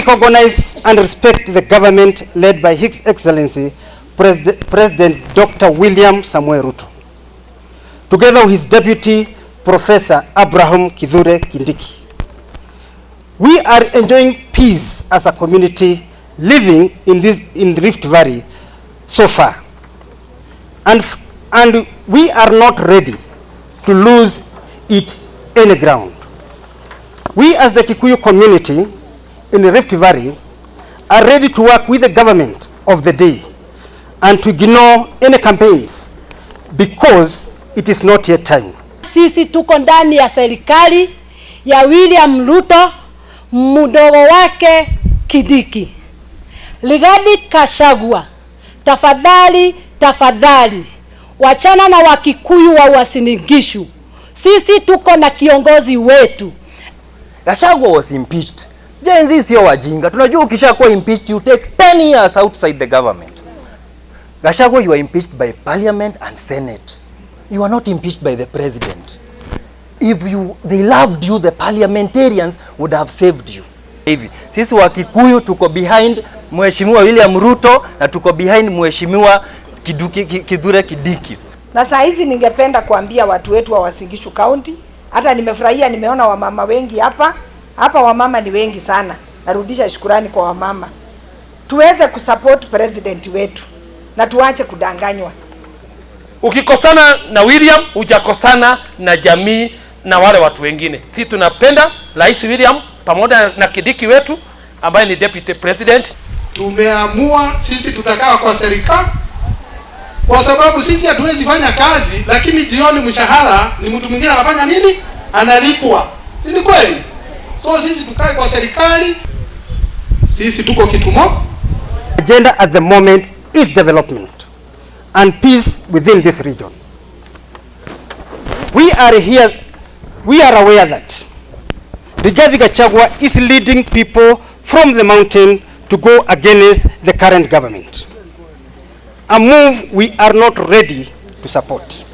recognize and respect the government led by His Excellency President Dr. William Samuel Ruto, together with his deputy Professor Abraham Kithure Kindiki. We are enjoying peace as a community living in Rift Valley so far, and we are not ready to lose it any ground. We as the Kikuyu community in Rift Valley are ready to work with the government of the day and to ignore any campaigns because it is not yet time. Sisi tuko ndani ya serikali ya William Ruto, mdogo wake Kindiki. Rigathi Gachagua, tafadhali wachana na Wakikuyu wa Uasin Gishu. Sisi tuko na kiongozi wetu. Gachagua was impeached. Gen Z sio wajinga. Tunajua ukishakuwa impeached you take 10 years outside the government. Gachagua, you are impeached by parliament and senate. You are not impeached by the president. If they loved you, the parliamentarians would have saved you. Hivi sisi Wakikuyu tuko behind Mheshimiwa William Ruto na tuko behind Mheshimiwa Kithure Kindiki. Na saa hizi ningependa kuambia watu wetu wa Uasin Gishu County, hata nimefurahia nimeona wamama wengi hapa wamama ni wengi sana. Narudisha shukrani kwa wamama. Tuweze kusupport president wetu na tuache kudanganywa. Ukikosana na William, hujakosana na jamii na wale watu wengine. Sisi tunapenda Rais William pamoja na Kindiki wetu ambaye ni deputy president. Tumeamua sisi tutakaa kwa serikali kwa sababu sisi hatuwezi fanya kazi lakini jioni mshahara ni mtu mwingine anafanya nini? Analipwa. Si ni kweli? So sisi tukae kwa serikali. Sisi tuko kitumo. Agenda at the moment is development and peace within this region. We are aware that Rigathi Gachagua is leading people from the mountain to go against the current government, a move we are not ready to support.